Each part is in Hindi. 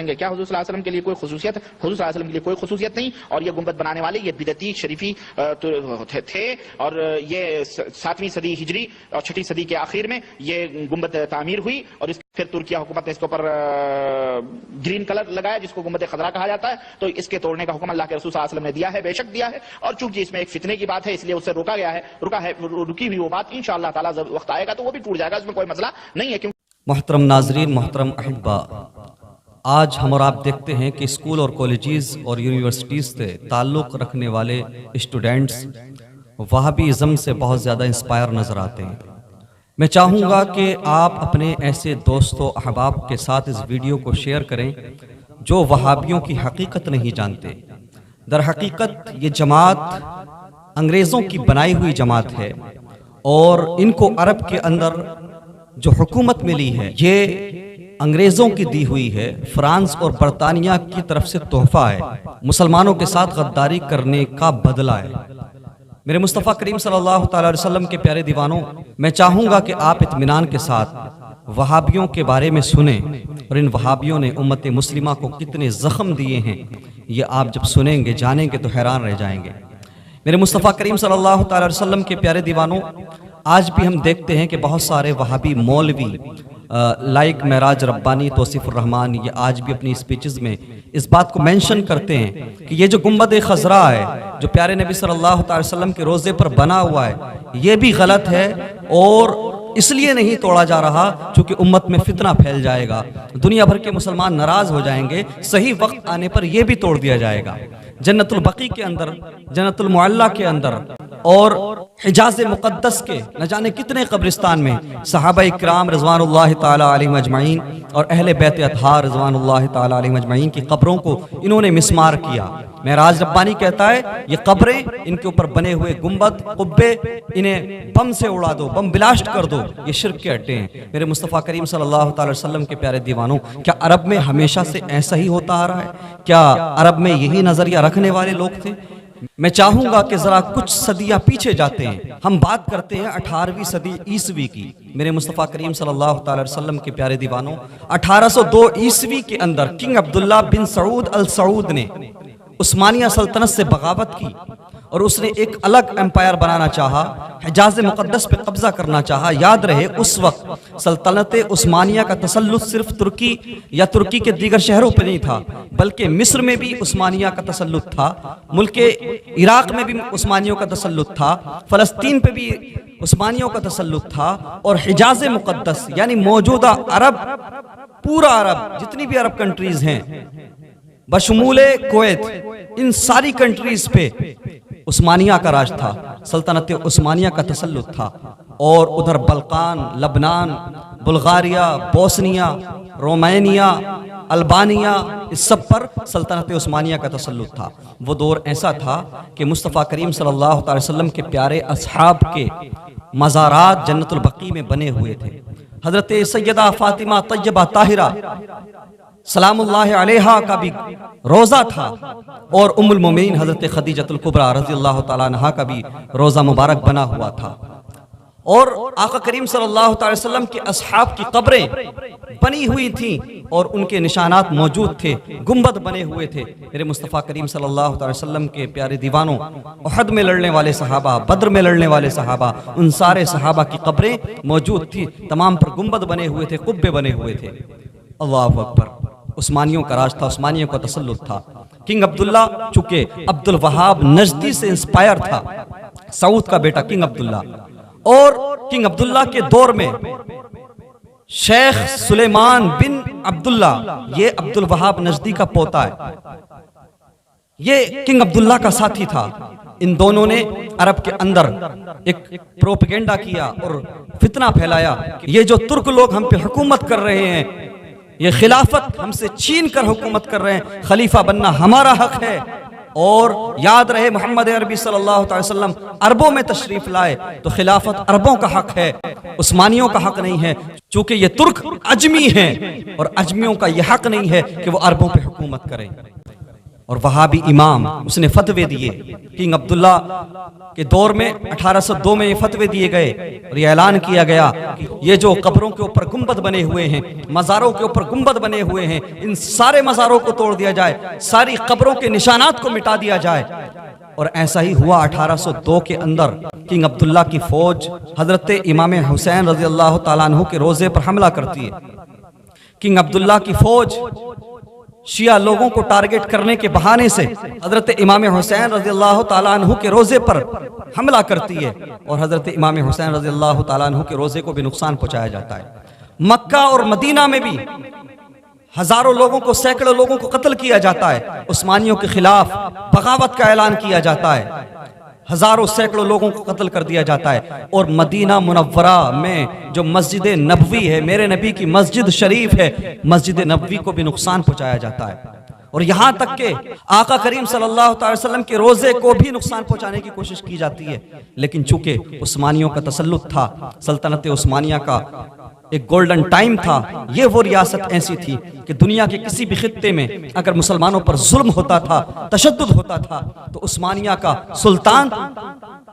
क्या हुजूर सल्लल्लाहु अलैहि वसल्लम के लिए कोई खुसूसियत है? हुजूर सल्लल्लाहु अलैहि वसल्लम के लिए कोई खुसूसियत नहीं। और ये गुंबद बनाने वाले ये बिदती शरीफी थे और ये 7वीं सदी हिजरी और 6ठी सदी के आखिर में ये गुंबद तामीर हुई और फिर तुर्किया हुकूमत ने इसके ऊपर ग्रीन कलर लगाया जिसको गुंबद खजरा कहा जाता है। तो इसके तोड़ने का हुक्म अल्लाह के रसूल सल्लल्लाहु अलैहि वसल्लम ने दिया है, बेशक दिया है। और चूंकि इसमें एक फितने की बात है इसलिए उससे रोका गया है, रुकी हुई वो बात इंशाअल्लाह ताला जब वक्त आएगा तो वो भी टूट जाएगा, इसमें कोई मसला नहीं है। क्योंकि मोहतरम नाजरीन, मोहतरम अहिब्बा, आज हम और आप देखते हैं कि स्कूल और कॉलेजेस और यूनिवर्सिटीज़ से ताल्लुक़ रखने वाले स्टूडेंट्स वहाबीज़म से बहुत ज़्यादा इंस्पायर नज़र आते हैं। मैं चाहूँगा कि आप अपने ऐसे दोस्तों अहबाब के साथ इस वीडियो को शेयर करें जो वहाबियों की हकीकत नहीं जानते। दर हकीकत ये जमात अंग्रेज़ों की बनाई हुई जमात है और इनको अरब के अंदर जो हुकूमत मिली है ये अंग्रेज़ों की दी हुई है, फ्रांस और बरतानिया की तरफ से तोहफा है, मुसलमानों के साथ गद्दारी करने का बदला है। मेरे मुस्तफ़ा करीम सल्लल्लाहु अलैहि वसल्लम के प्यारे दीवानों, मैं चाहूँगा कि आप इत्मीनान के साथ वहाबियों के बारे में सुने और इन वहाबियों ने उम्मत मुस्लिमा को कितने ज़ख्म दिए हैं ये आप जब सुनेंगे जानेंगे तो हैरान रह जाएंगे। मेरे मुस्तफ़ा करीम सल्लल्लाहु अलैहि वसल्लम के प्यारे दीवानों, आज भी हम देखते हैं कि बहुत सारे वहाबी मौलवी लाइक महराज रब्बानी, तौसीफुर रहमान, ये आज भी अपनी स्पीचेस में इस बात को मेंशन करते हैं कि ये जो गुंबद खजरा है जो प्यारे नबी सल्लल्लाहु अलैहि वसल्लम के रोज़े पर बना हुआ है ये भी गलत है और इसलिए नहीं तोड़ा जा रहा क्योंकि उम्मत में फितना फैल जाएगा, दुनिया भर के मुसलमान नाराज हो जाएंगे, सही वक्त आने पर यह भी तोड़ दिया जाएगा। जन्नतुल बकी के अंदर, जन्नतुल मुअल्ला के अंदर और हिजाज मुक़द्दस के न जाने कितने कब्रिस्तान में सहाबा इकराम रिज़वानुल्लाहि ताला अलैहिम अजमईन और अहले बैत अतहार रिज़वानुल्लाहि ताला अलैहिम अजमईन की कब्रों को इन्होंने मिस्मार किया। महराज रब्बानी कहता है ये कब्रें, इनके ऊपर बने हुए गुंबद कुब्बे, इन्हें बम से उड़ा दो, बम ब्लास्ट कर दो, ये शिर्क के अड्डे हैं। मेरे मुस्तफ़ा करीम सल्लल्लाहु अलैहि वसल्लम के प्यारे दीवानों, क्या अरब में हमेशा से ऐसा ही होता आ रहा है? क्या अरब में यही नजरिया रखने वाले लोग थे? मैं चाहूंगा कि जरा कुछ सदियां पीछे जाते हैं, हम बात करते हैं 18वीं सदी ईसवी की। मेरे मुस्तफ़ा करीम सल्लल्लाहु अलैहि वसल्लम के प्यारे दीवानों, 1802 ईसवी के अंदर किंग अब्दुल्ला बिन सऊद अल सऊद ने उस्मानिया सल्तनत से बगावत की और उसने एक अलग एम्पायर बनाना चाहा, हिजाज मुक़द्दस पे कब्जा करना चाहा। याद रहे उस वक्त सल्तनत उस्मानिया का तसल्लुत सिर्फ तुर्की या तुर्की के दीगर शहरों पर नहीं था, बल्कि मिस्र में भी उस्मानिया का तसल्लुत था, मुल्क इराक में भी उस्मानियों का तसल्लुत था, फ़लस्तीन पे भी उस्मानियों का तसल्लुत था और हिजाज मुक़द्दस यानी मौजूदा अरब, पूरा अरब, जितनी भी अरब कंट्रीज हैं बशमूले कुवैत, इन सारी कंट्रीज पे उस्मानिया का राज था, सल्तनत उस्मानिया का तसल्लुत था। और उधर बल्कान, लबनान, बुल्गारिया, बोस्निया, रोमानिया, अल्बानिया, इस सब पर सल्तनत उस्मानिया का तसल्लुत था। वो दौर ऐसा था कि मुस्तफ़ा करीम सल्लल्लाहु अलैहि वसल्लम के प्यारे असहाब के मज़ारात जन्नतुल बकी में बने हुए थे। हज़रत सैयदा फ़ातिमा तय्यबा ताहिरा सलामुल्लाहि अलैहा का भी रोज़ा था और उम्मुल मोमिनीन हज़रत खदीजतुल कुबरा रज़ियल्लाहु ताला अन्हा का भी रोज़ा मुबारक बना हुआ था। और आका करीम सल्लल्लाहु अलैहि वसल्लम के असहाब की कब्रें बनी हुई थीं और उनके निशानात मौजूद थे, गुंबद बने हुए थे। मेरे मुस्तफ़ा करीम सल्लल्लाहु अलैहि वसल्लम के प्यारे दीवानों, उहद में लड़ने वाले सहाबा, बद्र में लड़ने वाले सहाबा, उन सारे सहाबा की कब्रें मौजूद थी, तमाम पर गुंबद बने हुए थे, कुब्बे बने हुए थे। अल्लाहु अकबर। उस्मानियों का राज था, उस्मानियों का तसल्लुत था। किंग अब्दुल्ला चूंकि अब्दुल वहाब नजदी से इंस्पायर था, सऊद का बेटा किंग अब्दुल्ला, और किंग अब्दुल्ला के दौर में शेख सुलेमान बिन अब्दुल्ला, ये अब्दुल वहाब नजदी का पोता है, ये किंग अब्दुल्ला का साथी था। इन दोनों ने अरब के अंदर एक प्रोपेगेंडा किया और फितना फैलाया, ये जो तुर्क लोग हम पे हुकूमत कर रहे हैं, ये खिलाफत हमसे छीन कर हुकूमत कर रहे हैं, खलीफा बनना हमारा हक है। और याद रहे मोहम्मद अरबी सल्लल्लाहु अलैहि वसल्लम अरबों में तशरीफ लाए तो खिलाफत अरबों का हक है, उस्मानियों का हक नहीं है, चूंकि ये तुर्क अजमी हैं और अजमियों का यह हक नहीं है कि वो अरबों पे हुकूमत करें। और वहाबी इमाम उसने फतवे दिए। किंग अब्दुल्ला के दौर में 1802 में ये फतवे दिए गए और ये ऐलान किया गया कि ये जो कब्रों के ऊपर गुंबद बने हुए हैं, मज़ारों के ऊपर गुंबद बने हुए हैं, इन सारे मज़ारों को तोड़ दिया जाए, सारी कब्रों के निशानात को मिटा दिया जाए। और ऐसा ही हुआ। 1802 के अंदर किंग अब्दुल्ला की फौज हजरत इमाम हुसैन रज़ी अल्लाह ताला अन्हु के रोजे पर हमला करती है। किंग अब्दुल्ला की फौज शिया लोगों को टारगेट करने के बहाने से हजरत इमाम हुसैन रज़ी अल्लाह ताला अन्हु के रोजे पर हमला करती है और हजरत इमाम हुसैन रज़ी अल्लाह ताला अन्हु के रोजे को भी नुकसान पहुंचाया जाता है। मक्का और मदीना में भी हजारों लोगों को, सैकड़ों लोगों को कत्ल किया जाता है। उस्मानियों के खिलाफ बगावत का ऐलान किया जाता है, हजारों सैकड़ों लोगों को कत्ल कर दिया जाता है। और मदीना मुनव्वरा में जो मस्जिद नबवी है, मेरे नबी की मस्जिद शरीफ है, मस्जिद नबवी को भी नुकसान पहुंचाया जाता है। और यहाँ तक के आका करीम सल्लल्लाहु अलैहि वसल्लम के रोजे को भी नुकसान पहुंचाने की कोशिश की जाती है। लेकिन चूंकि उस्मानियों का तसल्लुत था, सल्तनत उस्मानिया का एक गोल्डन टाइम था, ये वो रियासत ऐसी थी कि दुनिया के किसी भी खित्ते में अगर मुसलमानों पर जुल्म होता था, तशद्दुद होता था, तो उस्मानिया का सुल्तान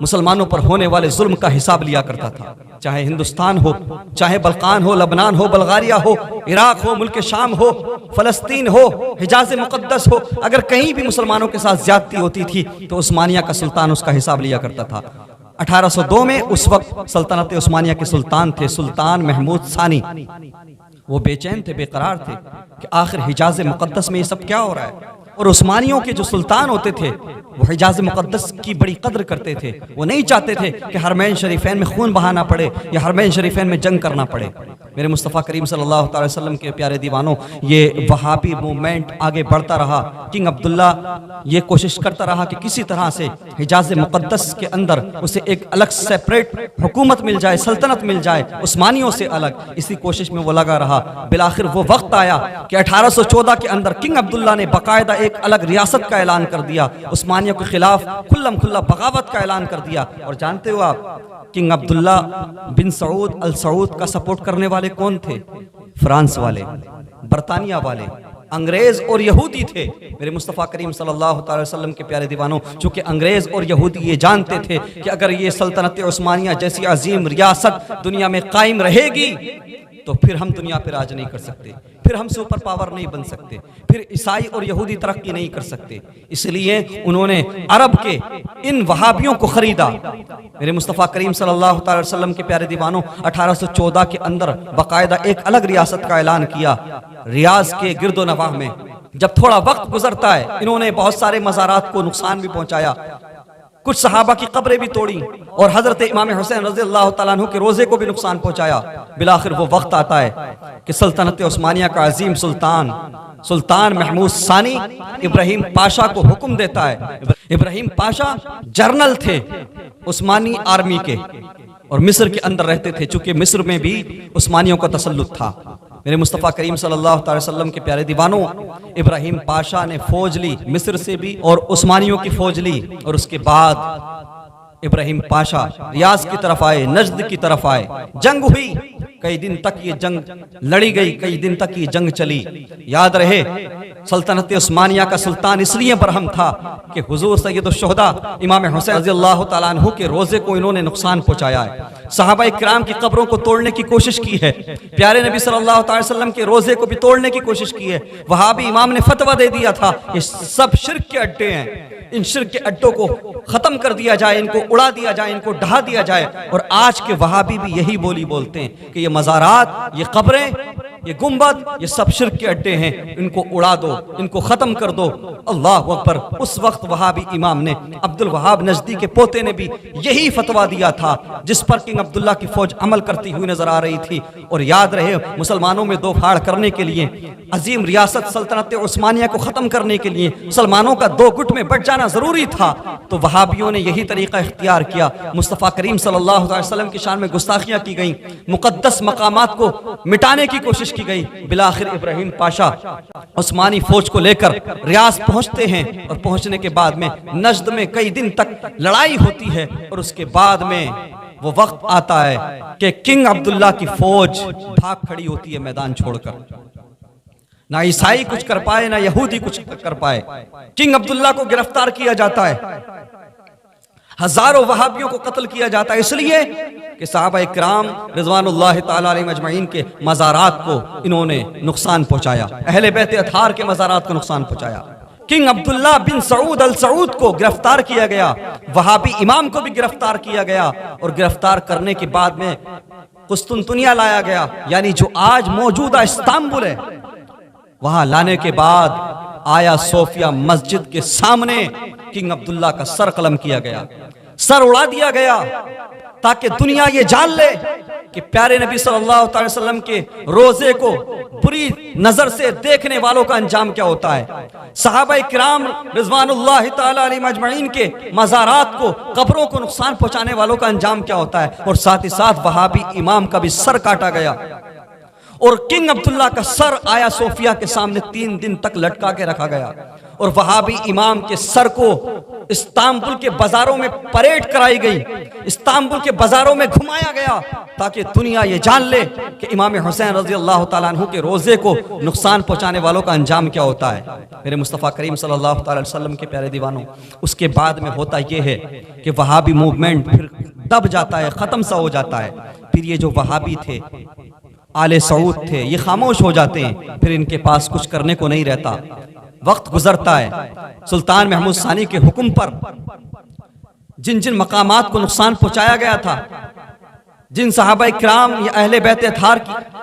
मुसलमानों पर होने वाले जुल्म का हिसाब लिया करता था। चाहे हिंदुस्तान हो, चाहे बल्कान हो, लबनान हो, बल्गारिया हो, इराक हो, मुल्क शाम हो, फलस्तीन हो, हिजाज मुकद्दस हो, अगर कहीं भी मुसलमानों के साथ ज्यादती होती थी तो उस्मानिया का सुल्तान उसका हिसाब लिया करता था। 1802 में उस वक्त सल्तनत उस्मानिया के सुल्तान थे सुल्तान महमूद सानी। वो बेचैन थे, बेकरार थे कि आखिर हिजाज मुकद्दस में ये सब क्या हो रहा है। और उस्मानियों के जो सुल्तान होते थे वो हिजाज मुकद्दस की बड़ी कद्र करते थे। वो नहीं चाहते थे कि हरमैन शरीफैन में खून बहाना पड़े या हरमैन शरीफैन में जंग करना पड़े। मेरे मुस्तफ़ा करीम सल्लल्लाहु अलैहि वसल्लम के प्यारे दीवानों, ये वहाबी मूवमेंट आगे बढ़ता रहा। किंग अब्दुल्ला ये कोशिश करता रहा कि किसी तरह से हिजाज मुकद्दस के अंदर उसे एक अलग सेपरेट हुकूमत मिल जाए, सल्तनत मिल जाए, उस्मानियों से अलग। इसी कोशिश में वो लगा रहा। बिलाखिर वो वक्त आया कि 1814 के अंदर किंग अब्दुल्ला ने बाकायदा एक अलग रियासत का ऐलान कर दिया, उस्मानिया के खिलाफ खुल्लम खुल्ला बगावत का ऐलान कर दिया। और जानते हो आप किंग अब्दुल्ला बिन सऊद अल सऊद का सपोर्ट करने वाले कौन थे? फ्रांस वाले, बरतानिया वाले, अंग्रेज और यहूदी थे। मेरे मुस्तफ़ा करीम सल्लल्लाहु अलैहि वसल्लम के प्यारे दीवानों, चूंकि अंग्रेज और यहूदी ये जानते थे कि अगर ये सल्तनत उस्मानिया जैसी अजीम रियासत दुनिया में कायम रहेगी तो फिर हम दुनिया पर राज नहीं कर सकते, फिर हम सुपर पावर नहीं बन सकते, फिर ईसाई और यहूदी तरक्की नहीं कर सकते। इसलिए उन्होंने अरब के इन वहाबियों को खरीदा। मेरे मुस्तफ़ा करीम सल्लल्लाहु अलैहि वसल्लम के प्यारे दीवानों, 1814 के अंदर बाकायदा एक अलग रियासत का ऐलान किया रियाज के गिरदो नवाह में। जब थोड़ा वक्त गुजरता है, इन्होंने बहुत सारे मज़ारात को नुकसान भी पहुंचाया, कुछ सहाबा की कब्रें भी तोड़ी और हजरत इमाम हुसैन रज़ी अल्लाह ताला अन्हु के रोजे को भी नुकसान पहुंचाया। बिलाखिर वो वक्त आता है कि सल्तनत उस्मानिया का अजीम सुल्तान सुल्तान महमूद सानी इब्राहिम पाशा को हुक्म देता है। इब्राहिम पाशा जर्नल थे उस्मानी आर्मी के और मिस्र के अंदर रहते थे, चूंकि मिस्र में भी उस्मानियों का तसल्लुत था। मेरे मुस्तफ़ा करीम सल्लल्लाहु अलैहि वसल्लम के प्यारे दीवानों, इब्राहिम पाशा ने फौज ली मिस्र से भी और उस्मानियों की फौज ली। और उसके बाद इब्राहिम पाशा रियाज की तरफ आए, नजद की तरफ आए। जंग हुई, कई दिन तक ये जंग लड़ी गई, कई दिन तक ये जंग चली। याद रहे सल्तनत उस्मानिया का सुल्तान इसलिए बरहम था कि हुजूर सैयदुल शुहदा इमाम हुसैन रज़ियल्लाहु ताला अन्हु के रोजे को इन्होंने नुकसान पहुंचाया है। सहाबा किराम की कब्रों को तोड़ने की कोशिश की है, प्यारे नबी सल्लल्लाहु अलैहि वसल्लम के रोजे को भी तोड़ने की कोशिश की है। वहाबी इमाम ने फतवा दे दिया था ये सब शिर्क के अड्डे हैं, इन शिर्क के अड्डों को खत्म कर दिया जाए, इनको उड़ा दिया जाए, इनको ढहा दिया जाए। और आज के वहाबी भी यही बोली बोलते हैं कि ये मज़ारात, ये कब्रें, ये गुंबद, ये सब शिर्क के अड्डे हैं, इनको उड़ा दो, इनको खत्म कर दो। अल्लाह अकबर। उस वक्त वहाबी इमाम ने, अब्दुल वहाब नजदी के पोते ने भी यही फतवा दिया था, जिस पर किंग अब्दुल्ला की फौज अमल करती हुई नजर आ रही थी। और याद रहे मुसलमानों में दो फाड़ करने के लिए, अजीम रियासत सल्तनत उस्मानिया को खत्म करने के लिए मुसलमानों का दो गुट में बट जाना जरूरी था, तो वहाबियों ने यही तरीका इख्तियार किया। मुस्तफ़ा करीम सल्लल्लाहु अलैहि वसल्लम की शान में गुस्ताखियां की गई, मुकद्दस मकामात को मिटाने की कोशिश की गई। बिलाखिर इब्राहिम पाशा उस्मानी फौज को लेकर रियाज पहुंचते हैं और पहुंचने के बाद में नजद में कई दिन तक लड़ाई होती है। और उसके बाद में वो वक्त आता है कि किंग अब्दुल्ला की फौज भाग खड़ी होती है मैदान छोड़कर। ना ईसाई कुछ कर पाए, ना यहूदी कुछ कर पाए। किंग अब्दुल्ला को गिरफ्तार किया जाता है, हजारों वहाबियों को कत्ल किया जाता है, इसलिए कि सहाबा इकराम रिजवानुल्लाह ताला अलैहिम अजमईन के मज़ारात को इन्होंने नुकसान पहुंचाया, अहले बैत अतहार के मज़ारात को नुकसान पहुंचाया। किंग अब्दुल्ला बिन सऊद अल सऊद को गिरफ्तार किया गया, वहाबी इमाम को भी गिरफ्तार किया गया, और गिरफ्तार करने के बाद में कुस्तुनतुनिया लाया गया, यानी जो आज मौजूदा इस्तांबुल है, वहां लाने के बाद आया सोफिया मस्जिद के सामने किंग अब्दुल्ला का सर कलम किया गया, सर उड़ा दिया गया, ताकि दुनिया ये जान ले कि प्यारे नबी सल्लल्लाहु अलैहि वसल्लम के रोजे को बुरी नजर से देखने वालों का अंजाम क्या होता है। सहाबा किराम रिजवानुल्लाह ताला अलैहिम अजमईन के मज़ारात को, कब्रों को नुकसान पहुंचाने वालों का अंजाम क्या होता है। और साथ ही साथ वहाबी इमाम का भी सर काटा गया, और किंग अब्दुल्ला का सर आया सोफिया के सामने 3 दिन तक लटका के रखा गया, और वहाबी इमाम के सर को इस्तांबुल के बाजारों में परेड कराई गई, इस्तांबुल के बाजारों में घुमाया गया, ताकि दुनिया ये जान ले कि इमाम हुसैन रजी अल्लाह ताला अन्हु के रोजे को नुकसान पहुंचाने वालों का अंजाम क्या होता है। मेरे मुस्तफ़ा करीम सल्लल्लाहु अलैहि वसल्लम के प्यारे दीवानों, उसके बाद में होता यह है कि वहाबी मूवमेंट फिर दब जाता है, खत्म सा हो जाता है। फिर ये जो वहाबी थे, आले सऊद थे, ये खामोश हो जाते हैं, फिर इनके पास कुछ करने को नहीं रहता। वक्त गुजरता है, सुल्तान महमूद सानी के हुक्म पर जिन जिन मकामात को नुकसान पहुंचाया गया था, जिन सहाबा इकराम या अहले बैत अतहार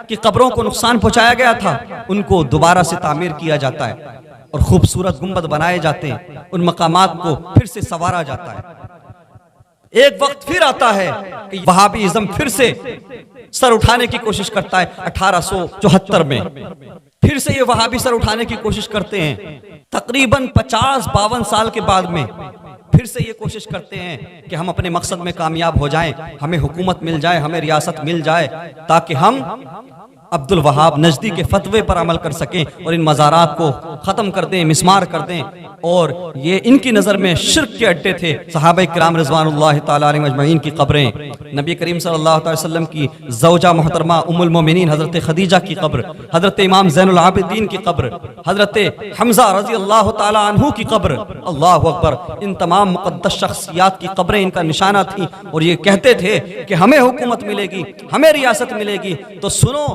की कब्रों को नुकसान पहुंचाया गया था, उनको दोबारा से तामीर किया जाता है और खूबसूरत गुंबद बनाए जाते हैं, उन मकामात को फिर से संवारा जाता है। एक वक्त फिर आता है कि वहाबीइज्म फिर से सर उठाने की कोशिश करता है। 1874 में फिर से ये वहाबी सर उठाने की कोशिश करते हैं। तकरीबन 50-52 साल के बाद में फिर से ये कोशिश करते हैं कि हम अपने मकसद में कामयाब हो जाएं, हमें हुकूमत मिल जाए, हमें रियासत मिल जाए, ताकि हम अब्दुल वहाब नजदी के फतवे पर अमल कर सकें और इन मज़ारात को ख़त्म कर दें, मिस्मार कर दें। और ये इनकी नज़र में शिर्क के अड्डे थे। सहाबा किराम रिज़वानुल्लाह ताला अलैहिम अजमईन की कब्रें, नबी करीम सल्लल्लाहु अलैहि वसल्लम की ज़ौजा मोहतरमा उम्मुल मोमिनीन हज़रत खदीजा की कब्र, हज़रत इमाम ज़ैनुल आबिदीन की कब्र, हज़रत हमज़ा रज़ी अल्लाह ताला अन्हु की कब्र, अल्लाहु अकबर, इन तमाम मुक़द्दस शख्सियात की कब्रें इनका निशाना थी। और ये कहते थे कि हमें हुकूमत मिलेगी, हमें रियासत मिलेगी। तो सुनो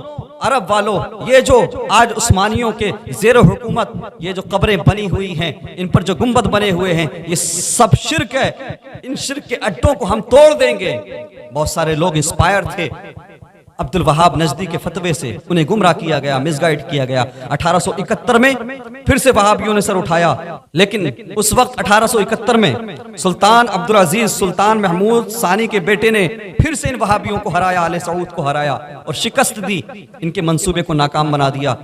अरब वालों, ये जो आज उस्मानियों के ज़ेरो हुकूमत ये जो कब्रें बनी हुई हैं, इन पर जो गुंबद बने हुए हैं, ये सब शिर्क है। इन शिर्क के अड्डों को हम तोड़ देंगे। बहुत सारे लोग इंस्पायर थे अब्दुल वहाब नजदी के फतवे से, उन्हें गुमराह किया गया, मिसगाइड किया गया। 1871 में फिर से वहाबियों ने सर उठाया, लेकिन उस वक्त 1871 में सुल्तान अब्दुल अजीज सुल्तान महमूद सानी के बेटे ने फिर से इन वहाबियों को हराया, आले सऊद को हराया और शिकस्त दी, इनके मंसूबे को नाकाम बना दिया।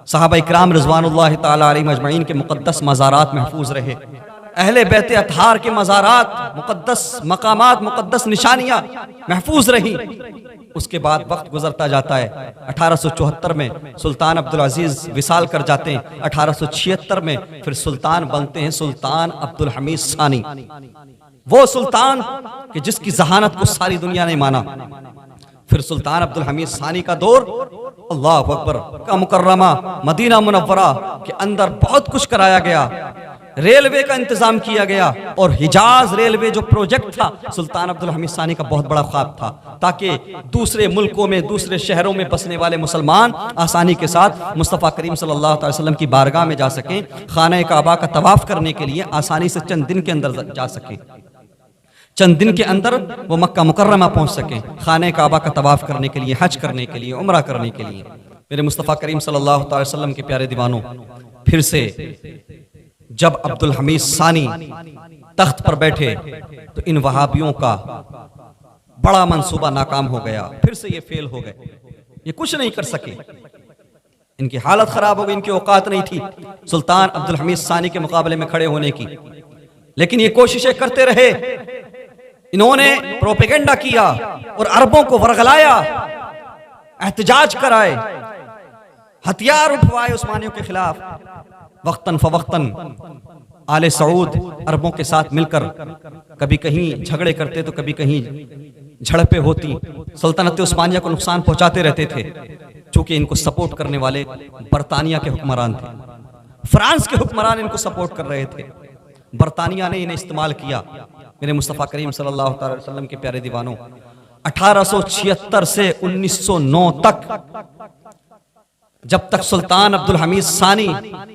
सहाबा इकराम रिज़वानुल्लाह ताला अलैहिम अजमईन के मुक़द्दस मज़ारात महफूज रहे, अहले बैत अतहार के मज़ारात, मुक़द्दस मकामात, मुक़द्दस निशानियां महफूज रही। उसके बाद वक्त गुजरता जाता है। 1874 में सुल्तान अब्दुल अजीज विसाल कर जाते हैं। 1876 में फिर सुल्तान बनते हैं सुल्तान अब्दुल हमीद सानी, वो सुल्तान कि जिसकी जहानत को सारी दुनिया ने माना। फिर सुल्तान अब्दुल हमीद सानी का दौर, अल्लाह अकबर, का मुकर्रमा मदीना मुनव्वरा के अंदर बहुत कुछ कराया गया, रेलवे का इंतजाम किया गया। और हिजाज रेलवे जो प्रोजेक्ट था, सुल्तान अब्दुल हमीद सानी का बहुत बड़ा ख्वाब था, ताकि दूसरे मुल्कों में, दूसरे शहरों में बसने वाले मुसलमान आसानी के साथ मुस्तफ़ा करीम सल्लल्लाहु अलैहि वसल्लम की बारगाह में जा सकें, खाना काबा का तवाफ करने के लिए आसानी से चंद दिन के अंदर जा सकें, चंद दिन के अंदर वो मक्का मुकर्रमा पहुंच सकें, खाने काबा का तवाफ करने के लिए, हज करने के लिए, उम्रा करने के लिए। मेरे मुस्तफ़ा करीम सल्लल्लाहु अलैहि वसल्लम के प्यारे दीवानों, फिर से जब अब्दुल हमीद सानी तख्त पर बैठे तो इन वहाबियों का बड़ा मंसूबा नाकाम हो गया। फिर से ये फेल हो गए, ये कुछ नहीं कर सके, इनकी हालत खराब हो गई, इनकी औकात नहीं थी सुल्तान अब्दुल हमीद सानी के मुकाबले में खड़े होने की। लेकिन ये कोशिशें करते रहे, इन्होंने प्रोपेगेंडा किया और अरबों को वरगलाया, एहतजाज कराए, हथियार उठवाए उस्मानियों के खिलाफ। वक्तन फवक्तन आले सऊद अरबों के साथ मिलकर कभी कहीं झगड़े करते तो कभी कहीं झड़पें होती, सल्तनत उस्मानिया को नुकसान पहुंचाते रहते थे। चूंकि इनको सपोर्ट करने वाले बरतानिया के हुक्मरान थे, फ्रांस के हुक्मरान इनको सपोर्ट कर रहे थे। बरतानिया ने इन्हें इस्तेमाल किया। मेरे मुस्तफ़ा करीम सल्लल्लाहु अलैहि वसल्लम के प्यारे दीवानों, 1876 से 1909 तक, जब तक सुल्तान अब्दुल हमीद सानी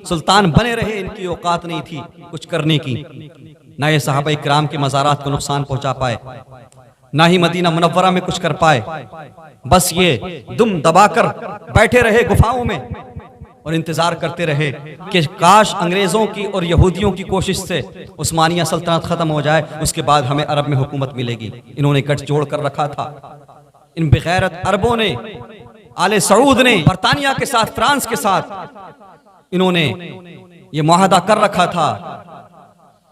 सुल्तान बने रहे, इनकी औकात नहीं थी कुछ करने की। ना ये सहाबा इकराम के मज़ारात को नुकसान पहुंचा पाए, ना ही मदीना मुनव्वरा में कुछ कर पाए। बस ये दुम दबाकर बैठे रहे गुफाओं में और इंतजार करते रहे कि काश अंग्रेजों की और यहूदियों की कोशिश से उस्मानिया सल्तनत खत्म हो जाए, उसके बाद हमें अरब में हुकूमत मिलेगी। इन्होंने गठजोड़ कर रखा था। इन बेगैरत अरबों ने, आले सऊद ने बरतानिया के साथ, फ्रांस के साथ इन्होंने ये मुआहदा कर रखा था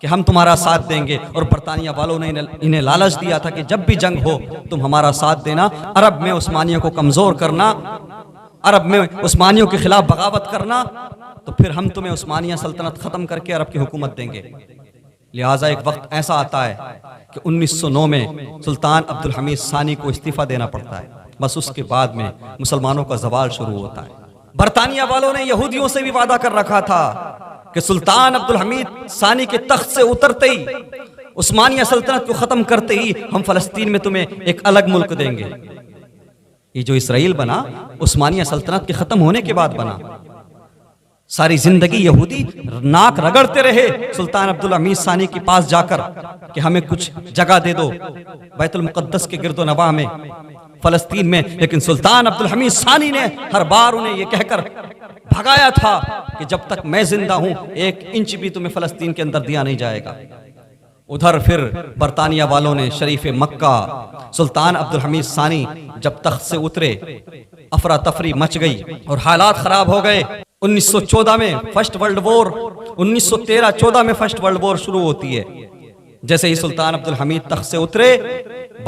कि हम तुम्हारा साथ देंगे। और बरतानिया वालों ने इन्हें लालच दिया था कि जब भी जंग हो तुम हमारा साथ देना, अरब में उस्मानियों को कमजोर करना, अरब में उस्मानियों के खिलाफ बगावत करना, तो फिर हम तुम्हें उस्मानिया सल्तनत खत्म करके अरब की हुकूमत देंगे। लिहाजा एक वक्त ऐसा आता है कि 1909 में सुल्तान अब्दुल हमीद सानी को इस्तीफा देना पड़ता है। बस उसके बाद में मुसलमानों का जवाल शुरू होता है। बरतानिया वालों ने यहूदियों से भी वादा कर रखा था कि सुल्तान अब्दुल हमीद सानी के तख्त से उतरते ही, उस्मानिया सल्तनत को खत्म करते ही, हम फलस्तीन में तुम्हें एक अलग मुल्क देंगे। ये जो इसराइल बना, उस्मानिया सल्तनत के खत्म होने के बाद बना। सारी जिंदगी यहूदी नाक रगड़ते रहे सुल्तान अब्दुल हमीद सानी के पास जाकर कि हमें कुछ जगह दे दो बैतुल मुक़द्दस के गिरदो नवाह में, फलस्तीन में। लेकिन सुल्तान अब्दुल हमीद सानी ने हर बार उन्हें यह कहकर भगाया था कि जब तक मैं जिंदा हूं 1 इंच भी तुम्हें फलस्तीन के अंदर दिया नहीं जाएगा। उधर फिर बरतानिया वालों ने शरीफ मक्का सुल्तान अब्दुल हमीद सानी जब तख्त से उतरे, अफरा तफरी मच गई और हालात खराब हो गए। 1914 में फर्स्ट वर्ल्ड वॉर, 1913-14 में फर्स्ट वर्ल्ड वॉर शुरू होती है। जैसे ही सुल्तान अब्दुल हमीद तख्त से उतरे,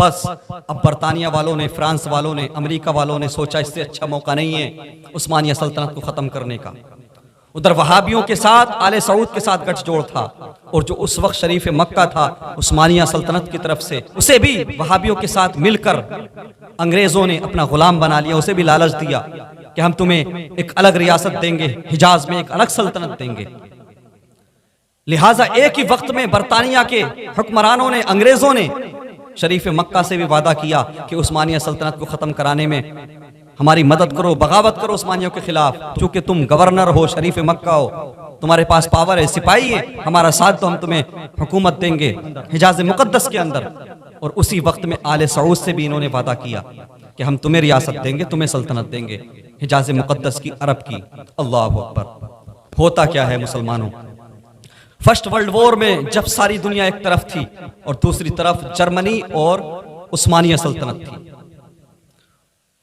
बस अब बरतानिया वालों ने, फ्रांस वालों ने, अमेरिका वालों ने सोचा इससे अच्छा मौका नहीं है उस्मानिया सल्तनत को खत्म करने का। उधर वहाबियों के साथ, आले सऊद के साथ गठजोड़ था, और जो उस वक्त शरीफ मक्का था उस्मानिया सल्तनत की तरफ से, उसे भी वहाबियों के साथ मिलकर अंग्रेजों ने अपना गुलाम बना लिया। उसे भी लालच दिया कि हम तुम्हें एक अलग रियासत देंगे, हिजाज में एक अलग सल्तनत देंगे। लिहाजा एक ही वक्त में बरतानिया के हुक्मरानों ने, अंग्रेजों ने शरीफ मक्का से भी वादा किया कि उस्मानिया सल्तनत को खत्म कराने में हमारी मदद करो, बगावत करो उस्मानियों के खिलाफ। चूंकि तुम गवर्नर हो, शरीफ मक्का हो, तुम्हारे पास पावर है, सिपाही है, हमारा साथ तो हम तुम्हें हुकूमत देंगे हिजाज मुक़द्दस के अंदर। और उसी वक्त में आले सऊद से भी इन्होंने वादा किया कि हम तुम्हें रियासत देंगे, तुम्हें सल्तनत देंगे हिजाज मुक़द्दस की, अरब की। अल्लाह अकबर। होता क्या है मुसलमानों, फर्स्ट वर्ल्ड वॉर में जब सारी दुनिया एक तरफ थी और दूसरी तरफ जर्मनी और उस्मानिया सल्तनत थी,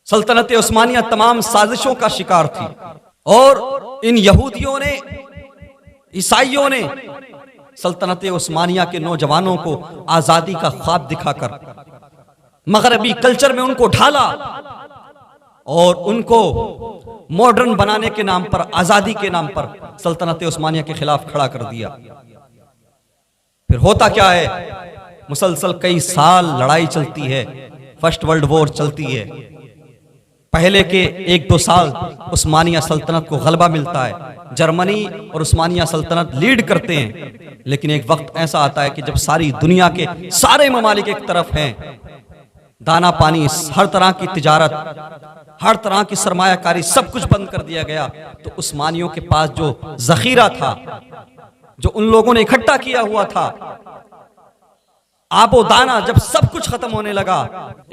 सल्तनत उस्मानिया तमाम साजिशों का शिकार थी। और इन यहूदियों ने, ईसाइयों ने सल्तनत उस्मानिया के नौजवानों को आजादी का ख्वाब दिखाकर मगरबी कल्चर में उनको ढाला और उनको मॉडर्न बनाने के नाम पर, आजादी के नाम पर सल्तनत उस्मानिया के खिलाफ खड़ा कर दिया। फिर होता क्या है, मुसलसल कई साल लड़ाई चलती है, फर्स्ट वर्ल्ड वॉर चलती है। पहले के 1-2 साल उस्मानिया सल्तनत को गलबा मिलता है, जर्मनी और उस्मानिया सल्तनत लीड करते हैं। लेकिन एक वक्त ऐसा आता है कि जब सारी दुनिया के सारे ममालिक एक तरफ हैं, दाना पानी, हर तरह की तिजारत, हर तरह की सरमायाकारी, सब कुछ बंद कर दिया गया, तो उस्मानियों के पास जो जखीरा था, जो उन लोगों ने इकट्ठा किया हुआ था, आबो दाना, जब सब कुछ खत्म होने लगा,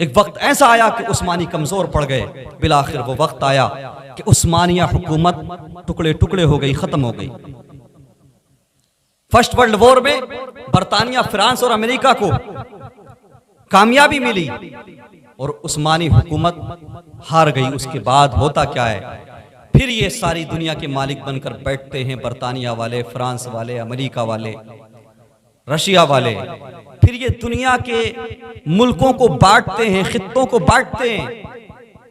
एक वक्त ऐसा आया कि उस्मानी कमजोर पड़ गए। बिलाखिर वो वक्त आया कि उस्मानिया हुकूमत टुकड़े टुकड़े हो गई, खत्म हो गई। फर्स्ट वर्ल्ड वॉर में बरतानिया, फ्रांस और अमेरिका को कामयाबी मिली और उस्मानी हुकूमत हार गई। उसके बाद होता क्या है, फिर ये सारी दुनिया के मालिक बनकर बैठते हैं, बरतानिया वाले, फ्रांस वाले, अमेरिका वाले, रशिया वाले। फिर ये दुनिया के मुल्कों को बांटते हैं, खित्तों को बांटते हैं।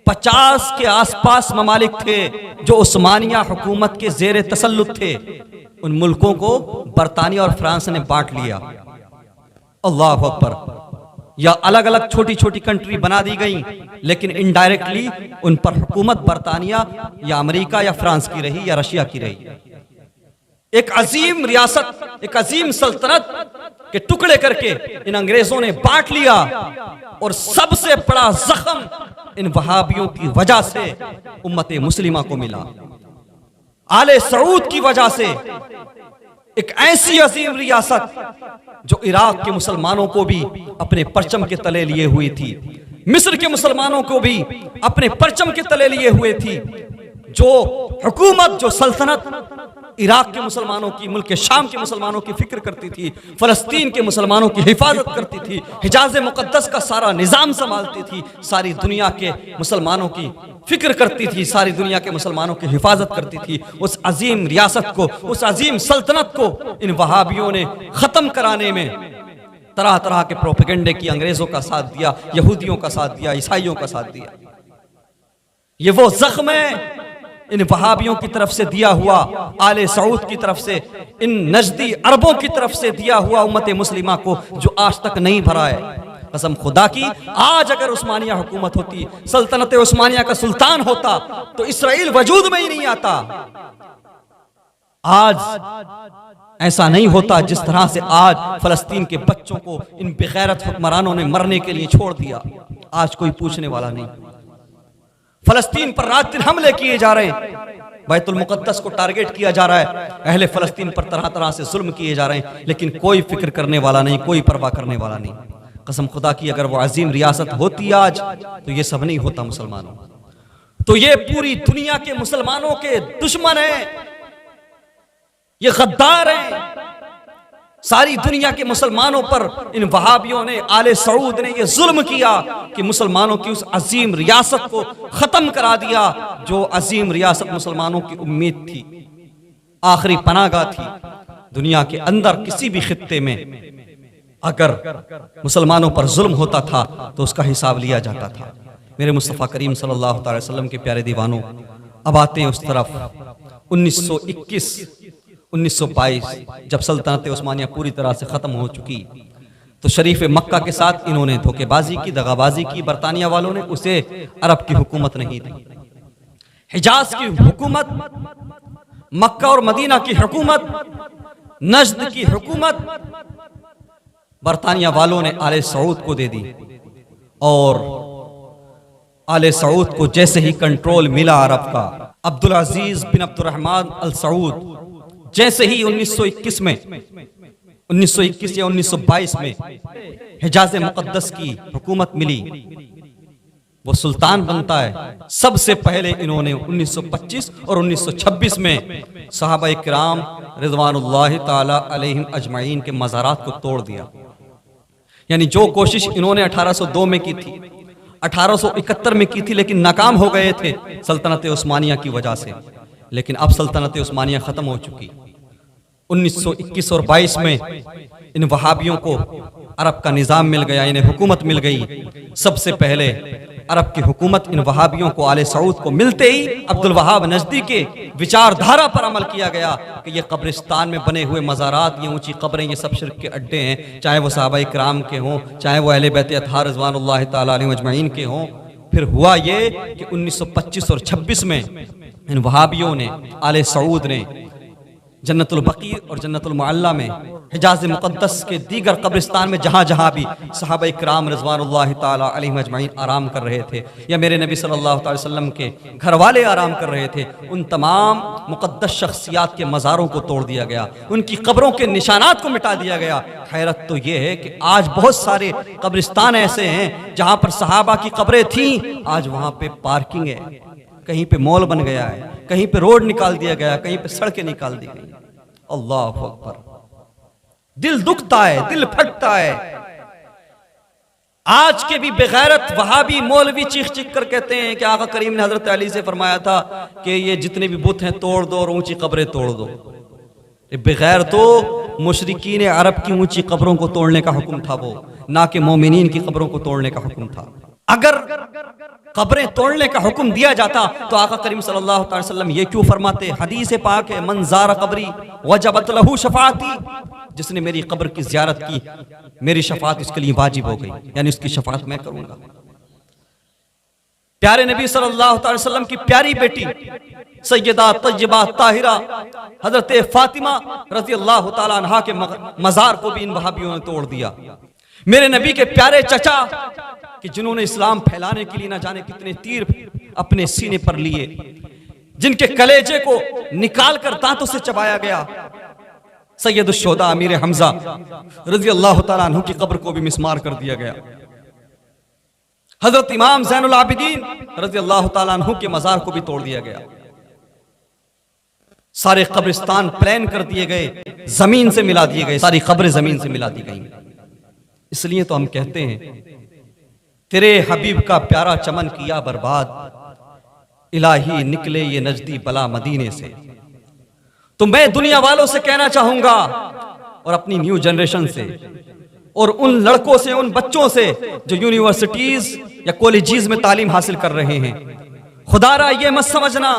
50 के आसपास ममालिक थे जो उस्मानिया हुकूमत के जेर तसल्लुत थे। उन मुल्कों को बरतानिया और फ्रांस ने बांट लिया। अल्लाह अकबर। या अलग अलग छोटी छोटी कंट्री बना दी गई, लेकिन इनडायरेक्टली उन पर हुकूमत बरतानिया या अमेरिका या फ्रांस की रही या रशिया की रही। एक अजीम रियासत, एक अजीम सल्तनत के टुकड़े करके इन अंग्रेजों ने बांट लिया, और सबसे बड़ा जख्म इन वहाबियों की वजह से उम्मत मुस्लिमा को मिला। आले सऊद की वजह से एक ऐसी अजीम रियासत जो इराक के मुसलमानों को भी अपने परचम के तले लिए हुई थी, मिस्र के मुसलमानों को भी अपने परचम के तले लिए हुए थी, जो हुकूमत, जो सल्तनत इराक के मुसलमानों की, मुल्क के शाम के मुसलमानों की फिक्र करती थी, फलस्तीन के मुसलमानों की हिफाजत करती थी, हिजाज मुकद्दस का सारा निजाम संभालती थी, सारी दुनिया के मुसलमानों की फिक्र करती थी, सारी दुनिया के मुसलमानों की हिफाजत करती थी, उस अजीम रियासत को, उस अजीम सल्तनत को इन वहाबियों ने खत्म कराने में तरह तरह के प्रोपेगेंडे की अंग्रेजों का साथ दिया, यहूदियों का साथ दिया, ईसाइयों का साथ दिया। ये वो जख्म है इन वहाबियों की तरफ से दिया हुआ, आले सऊद की तरफ से, इन नजदी अरबों की तरफ से दिया हुआ उम्मत मुस्लिमा को, जो आज तक नहीं भरा है। कसम खुदा की, आज अगर उस्मानिया हुकूमत होती, सल्तनत उस्मानिया का सुल्तान होता, तो इसराइल वजूद में ही नहीं आता। आज ऐसा नहीं होता जिस तरह से आज फलस्तीन के बच्चों को इन बेगैरत हुक्मरानों ने मरने के लिए छोड़ दिया। आज कोई पूछने वाला नहीं। फलस्तीन पर रात दिन हमले किए जा रहे हैं, बैतुल मुकद्दस को टारगेट किया जा रहा है, अहले फलस्तीन पर तरह तरह से जुल्म किए जा रहे हैं, लेकिन कोई फिक्र करने वाला नहीं, कोई परवाह करने वाला नहीं। कसम खुदा की, अगर वो अजीम रियासत होती आज, तो ये सब नहीं होता। मुसलमानों तो ये पूरी दुनिया के मुसलमानों के दुश्मन हैं, ये गद्दार हैं। सारी दुनिया के मुसलमानों पर इन वहाबियों ने, आले सऊद ने ये जुल्म किया कि मुसलमानों की उस अजीम रियासत को खत्म करा दिया, जो अजीम रियासत मुसलमानों की उम्मीद थी, आखिरी पनाहगाह थी। दुनिया के अंदर किसी भी खित्ते में अगर मुसलमानों पर जुल्म होता था तो उसका हिसाब लिया जाता था। मेरे मुस्तफ़ा करीम सल्लल्लाहु अलैहि वसल्लम के प्यारे दीवानों, अब आते हैं उस तरफ 1921 1922 जब सल्तनत उस्मानिया पूरी तरह से ख़त्म हो चुकी, तो शरीफ मक्का के साथ इन्होंने धोखेबाजी की, दगाबाजी की। बरतानिया वालों ने, उसे अरब की हुकूमत नहीं दी, हिजाज की हुकूमत, मक्का और मदीना की हुकूमत, नजद की हुकूमत बरतानिया वालों ने आले सऊद को दे दी। और आले सऊद को जैसे ही कंट्रोल मिला अरब का, अब्दुल अजीज बिन अब्दुर्रहमान अल सऊद जैसे ही 1921 में, 1921 या 1922 में हिजाज मुकद्दस की हुकूमत मिली, वो सुल्तान बनता है। सबसे पहले इन्होंने 1925 और 1926 में सहाबा किराम रिज़वानुल्लाहि ताला अलैहिम अजमाइन के मज़ारात को तोड़ दिया। यानी जो कोशिश इन्होंने 1802 में की थी, 1871 में की थी, लेकिन नाकाम हो गए थे सल्तनत उस्मानिया की वजह से। लेकिन अब सल्तनत उस्मानिया खत्म हो चुकी। 1921 और 22 में इन वहाबियों को अरब का निजाम मिल गया, इन्हें हुकूमत मिल गई। सबसे पहले अरब की हुकूमत इन वहाबियों को, आले सऊद को मिलते ही अब्दुल वहाब नजदी के विचारधारा पर अमल किया गया कि ये कब्रिस्तान में बने हुए मज़ारात, ये ऊंची कब्रें, ये सब शिर्क के अड्डे हैं, चाहे वो सहाबाए किराम के हों, चाहे वो अहले बैत अतहार रिज़वानुल्लाहि ताला अलैहिम अजमईन के हों। फिर हुआ ये कि 1925 और 26 में इन वहाबियों ने, आले सऊद ने जन्नतुल बकी और जन्नतुल मुअल्ला में, हिजाज मुकद्दस के दीगर कब्रिस्तान में जहाँ जहाँ भी सहाबा इकराम रिज़वानुल्लाहि ताला अलैहिम अजमईन आराम कर रहे थे, या मेरे नबी सल्लल्लाहु अलैहि वसल्लम के घर वाले आराम कर रहे थे, उन तमाम मुकद्दस शख्सियात के मज़ारों को तोड़ दिया गया, उनकी कब्रों के निशानात को मिटा दिया गया। हैरत तो ये है कि आज बहुत सारे कब्रिस्तान ऐसे हैं जहाँ पर सहाबा की कब्रें थीं, आज वहाँ पे पार्किंग है, कहीं पे मॉल बन गया है, कहीं पे रोड निकाल दिया गया, कहीं पे सड़कें निकाल दी गई। अल्लाह अकबर। दिल दुखता है, दिल फटता है। आज के भी बेगैरत वहाबी मौलवी चीख चीख कर कहते हैं कि आका करीम ने हजरत अली से फरमाया था कि ये जितने भी बुत हैं तोड़ दो और ऊंची कब्रें तोड़ दो। बेगैर तो मुशरिकीन अरब की ऊंची कब्रों को तोड़ने का हुक्म था वो, ना कि मोमिनीन की कब्रों को तोड़ने का हुक्म था। अगर कब्रें तोड़ने का हुक्म दिया जाता तो आका करीम सल्लल्लाहु अलैहि वसल्लम ये क्यों फरमाते? हदीस पाक है, मन ज़ारा कब्री वजबत लहू शफाअती, जिसने मेरी कब्र की ज़ियारत की मेरी शफाअत उसके लिए वाजिब हो गई, यानी उसकी शफाअत मैं करूंगा। प्यारे नबी सल्लल्लाहु अलैहि वसल्लम की प्यारी बेटी सैयदा तय्यबा ताहिरा हजरत फातिमा रज़ी अल्लाह तआला अन्हा के मज़ार को भी इन वहाबियों ने तोड़ दिया। मेरे नबी के प्यारे चचा कि जिन्होंने इस्लाम फैलाने के लिए ना जाने कितने तीर अपने सीने पर लिए, जिनके कलेजे को निकाल कर दांतों से चबाया गया, सैयदुश शुहदा अमीर हमजा रज़ी अल्लाह तआला अन्हु की कब्र को भी मिस्मार कर दिया गया। हजरत इमाम ज़ैनुल आबिदीन रज़ी अल्लाह तआला अन्हु के मज़ार को भी तोड़ दिया गया। सारे कब्रिस्तान प्लान कर दिए गए, जमीन से मिला दिए गए, सारी कब्रें जमीन से मिला दी गई। इसलिए तो हम कहते हैं तेरे हबीब का प्यारा चमन किया बर्बाद, इलाही निकले ये नजदी बला मदीने से। तो मैं दुनिया वालों से कहना चाहूंगा और अपनी न्यू जनरेशन से और उन लड़कों से, उन बच्चों से जो यूनिवर्सिटीज या कॉलेजेस में तालीम हासिल कर रहे हैं, खुदारा ये मत समझना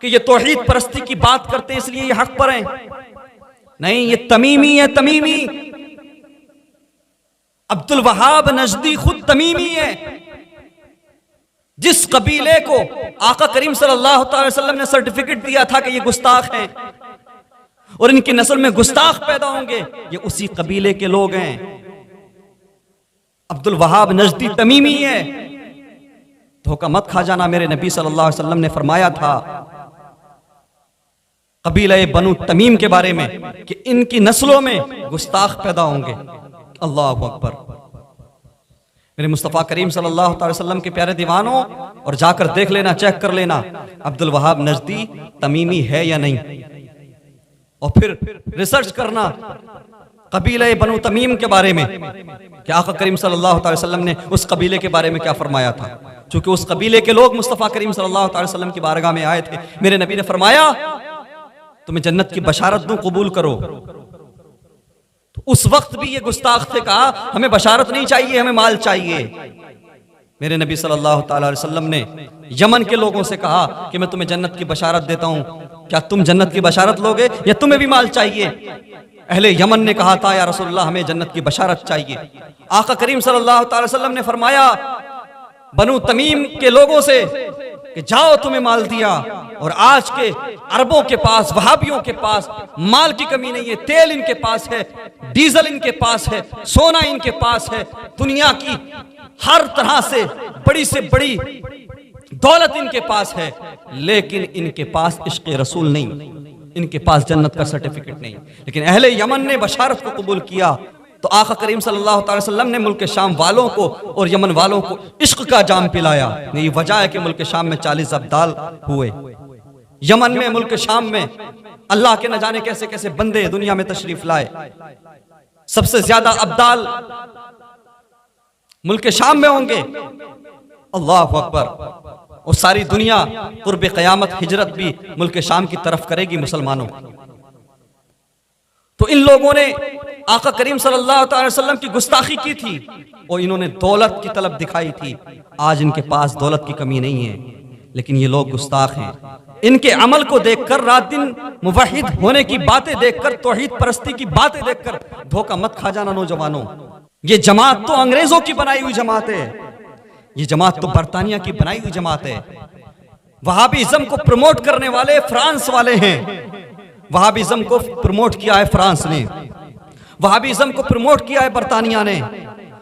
कि ये तौहीद परस्ती की बात करते हैं इसलिए ये हक पर हैं। नहीं, ये तमीमी है, तमीमी। अब्दुल वहाब नजदी खुद तमीमी है। जिस कबीले को आका करीम सल्लल्लाहु अलैहि वसल्लम ने सर्टिफिकेट दिया था कि ये गुस्ताख हैं और इनकी नस्ल में गुस्ताख पैदा होंगे, ये उसी कबीले के लोग हैं। अब्दुल वहाब नजदी तमीमी है। धोखा मत खा जाना। मेरे नबी सल्लल्लाहु अलैहि वसल्लम ने फरमाया था कबीले बनु तमीम के बारे में कि इनकी नस्लों में गुस्ताख पैदा होंगे। अल्लाहु अकबर। मेरे मुस्तफ़ा करीम सल्लल्लाहु अलैहि वसल्लम के प्यारे दीवानों, और जाकर देख लेना, चेक कर लेना अब्दुल वहाब नजदी तमीमी है या नहीं, और फिर रिसर्च करना कबीले बनु तमीम के बारे में कि आका करीम सल्लल्लाहु अलैहि वसल्लम ने उस कबीले के बारे में क्या फरमाया था। चूंकि उस कबीले के लोग मुस्तफ़ा करीम सल्लल्लाहु अलैहि वसल्लम की बारगाह में आए थे। मेरे नबी ने फरमाया तुम्हें जन्नत की बशारत दूं, कबूल करो। तो उस वक्त भी ये गुस्ताख थे, कहा हमें बशारत नहीं चाहिए, हमें माल चाहिए। मेरे नबी सल्लल्लाहु अलैहि वसल्लम ने यमन के लोगों से कहा कि मैं तुम्हें जन्नत की बशारत देता हूं, क्या तुम जन्नत की बशारत लोगे या तुम्हें भी माल चाहिए? अहले यमन ने कहा था या रसूलुल्लाह हमें जन्नत की बशारत चाहिए। आका करीम सल्लल्लाहु अलैहि वसल्लम ने फरमाया बनु तमीम के लोगों से कि जाओ, तुम्हें माल दिया। और आज के अरबों के पास, वहाबियों के पास माल की कमी नहीं है। तेल इनके पास है, डीजल इनके पास है, सोना इनके पास है, दुनिया की हर तरह से बड़ी दौलत इनके पास है, लेकिन इनके पास इश्क़ रसूल नहीं, इनके पास जन्नत का सर्टिफिकेट नहीं। लेकिन अहले यमन ने बशारत को कबूल किया तो आका करीम सल्लल्लाहु अलैहि वसल्लम ने मुल्क शाम वालों को और यमन वालों को इश्क का जाम पिलाया। यही वजह है कि मुल्क शाम में 40 अब्दाल हुए। यमन में, मुल्क शाम में अल्लाह के न जाने कैसे कैसे बंदे दुनिया में तशरीफ लाए। सबसे ज्यादा अब्दाल मुल्क शाम में होंगे। अल्लाहु अकबर। और सारी दुनिया कुर्ब क़यामत हिजरत भी मुल्क शाम की तरफ करेगी मुसलमानों। तो इन लोगों ने आका करीम सल्लल्लाहु अलैहि वसल्लम की गुस्ताखी की थी और इन्होंने दौलत की तलब दिखाई थी। आज इनके पास दौलत की कमी नहीं है, लेकिन ये लोग गुस्ताख हैं। इनके अमल को देखकर, रात दिन मुवहिद होने की बातें देखकर, तौहीद परस्ती की बातें देखकर धोखा मत खा जाना नौजवानों। ये जमात तो अंग्रेजों की बनाई हुई जमात है, ये जमात तो बरतानिया की बनाई हुई जमात है। वहाबिज्म को प्रमोट करने वाले फ्रांस वाले हैं। वहाबिज्म को प्रमोट किया है फ्रांस ने, वहाबिज्म को प्रमोट किया है बरतानिया ने,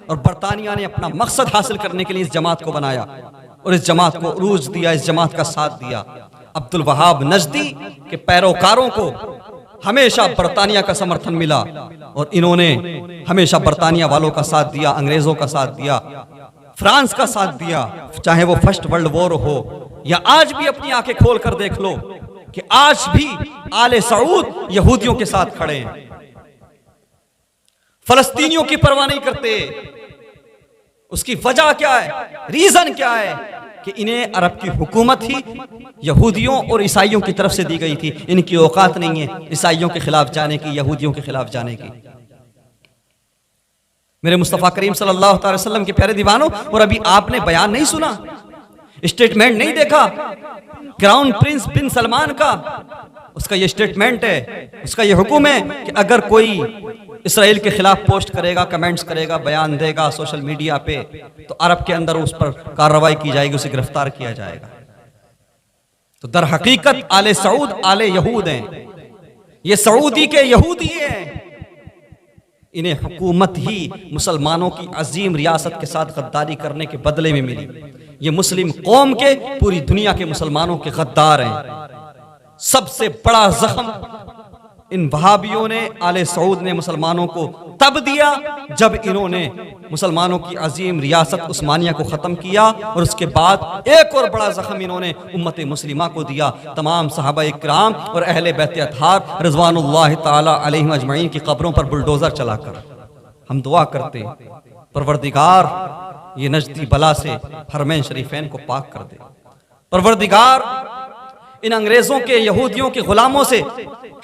और बरतानिया ने अपना मकसद हासिल करने के लिए इस जमात को बनाया और इस जमात को उरूज दिया, इस जमात का साथ दिया। अब्दुल वहाब नजदी के पैरोकारों को हमेशा बरतानिया का समर्थन मिला और इन्होंने हमेशा बरतानिया वालों का साथ दिया, अंग्रेजों का साथ दिया, फ्रांस का साथ दिया। चाहे वो फर्स्ट वर्ल्ड वॉर हो या आज भी अपनी आंखें खोल कर देख लो कि आज भी आले सऊद यहूदियों के साथ खड़े हैं, फलस्तीनियों की परवाह नहीं करते। उसकी वजह क्या है, रीजन क्या है कि इन्हें अरब की हुकूमत ही यहूदियों और ईसाइयों की तरफ से दी गई थी। इनकी औकात नहीं है ईसाइयों के खिलाफ जाने की, यहूदियों के खिलाफ जाने की। मेरे मुस्तफ़ा करीम सल्लल्लाहु अलैहि वसल्लम के प्यारे दीवानों, और अभी आपने बयान नहीं सुना, स्टेटमेंट नहीं देखा क्राउन प्रिंस बिन सलमान का? उसका ये स्टेटमेंट है, उसका ये हुक्म है कि अगर कोई इसराइल के खिलाफ पोस्ट करेगा, कमेंट्स करेगा, बयान देगा सोशल मीडिया पे, तो अरब के अंदर उस पर कार्रवाई की जाएगी, उसे गिरफ्तार किया जाएगा। तो दर हकीकत आले सऊद आले यहूद हैं, ये सऊदी के यहूदी हैं। इन्हें हुकूमत ही मुसलमानों की अजीम रियासत के साथ गद्दारी करने के बदले में मिली। ये मुस्लिम कौम के, पूरी दुनिया के मुसलमानों के गद्दार हैं। सबसे बड़ा जख्म इन वहाबियों ने, आले सऊद ने मुसलमानों को तब दिया जब इन्होंने मुसलमानों की अजीम रियासत उस्मानिया को ख़त्म किया, और उसके बाद एक और बड़ा जख्म इन्होंने उम्मत मुस्लिमा को दिया। तमाम सहाबा इकराम और अहले बैत अतहार रिज़वानुल्लाह ताला अलैहिम अजमईन की कब्रों पर बुलडोज़र चलाकर हम दुआ करते हैं, परवरदिगार ये नजदी बला से हरमैन शरीफैन को पाक कर दे। परवरदिगार इन अंग्रेजों के, यहूदियों के गुलामों से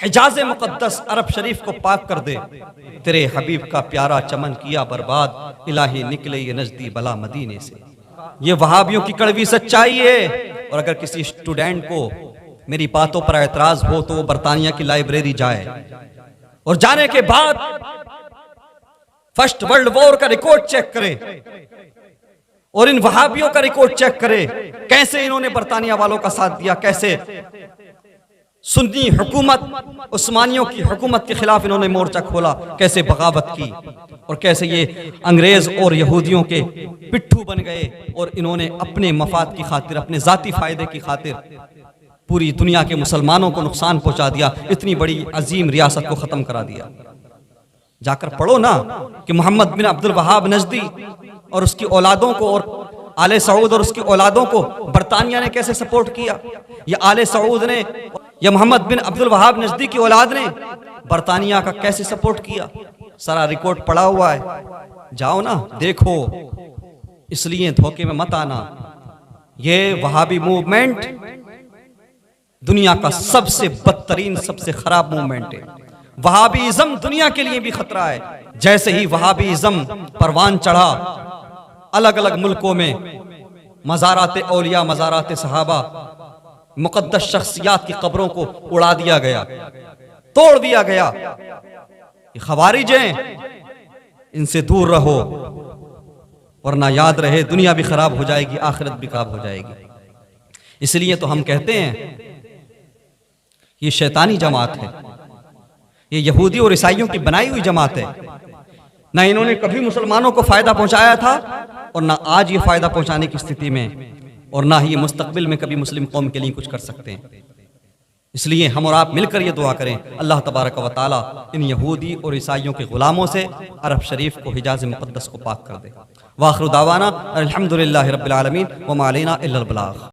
हिजाज मुकद्दस अरब शरीफ को पाक कर दे। तेरे हबीब का प्यारा चमन किया बर्बाद, इलाही निकले ये नजदी बला मदीने से। ये वहाबियों की कड़वी सच्चाई है। और अगर किसी स्टूडेंट को मेरी बातों पर एतराज हो तो वो बरतानिया की लाइब्रेरी जाए और जाने के बाद फर्स्ट वर्ल्ड वॉर का रिकॉर्ड चेक करे और इन वहाबियों का रिकॉर्ड चेक करे, कैसे इन्होंने बरतानिया वालों का साथ दिया, कैसे सुन्नी हुकूमत, उस्मानियों की हुकूमत के खिलाफ इन्होंने मोर्चा खोला, कैसे बगावत की, और कैसे ये अंग्रेज और यहूदियों के पिट्ठू बन गए और इन्होंने अपने मफाद की खातिर, अपने जाती फायदे की खातिर पूरी दुनिया के मुसलमानों को नुकसान पहुंचा दिया, इतनी बड़ी अजीम रियासत को खत्म करा दिया। जाकर पढ़ो ना कि मोहम्मद बिन अब्दुल वहाब नजदी और उसकी औलादों को और आले सऊद और उसकी औलादों को बरतानिया ने कैसे सपोर्ट किया। या आले सऊद ने या मोहम्मद बिन अब्दुल वहाब नजदी की औलाद ने बरतानिया का कैसे सपोर्ट किया, सारा रिकॉर्ड पड़ा हुआ है। जाओ ना देखो, इसलिए धोखे में मत आना। ये वहाबी मूवमेंट दुनिया का सबसे बदतरीन, सबसे खराब मूवमेंट है। वहाबीज़म दुनिया के लिए भी खतरा है। जैसे ही वहाबीज़म परवान चढ़ा, अलग अलग मुल्कों में मज़ारात औलिया, मज़ारात सहाबा, मुक़द्दस शख्सियात की कब्रों को उड़ा दिया गया, तोड़ दिया गया। ये खवारिज हैं, इनसे दूर रहो, वरना याद रहे दुनिया भी खराब हो जाएगी, आखिरत भी खराब हो जाएगी। इसलिए तो हम कहते हैं ये शैतानी जमात है, ये यहूदी और ईसाइयों की बनाई हुई जमात है। ना इन्होंने कभी मुसलमानों को फायदा पहुंचाया था और ना आज ये फायदा पहुंचाने की स्थिति में, और ना ही ये मुस्तकबिल में कभी मुस्लिम कौम के लिए कुछ कर सकते हैं। इसलिए हम और आप मिलकर ये दुआ करें, अल्लाह तबारक व तआला इन यहूदी और ईसाइयों के गुलामों से अरब शरीफ को, हिजाज मुक़द्दस को पाक कर दे। वाखिर दावाना अल्हम्दुलिल्लाहि रब्बिल आलमीन व मा अलैना इल्लल बलाग।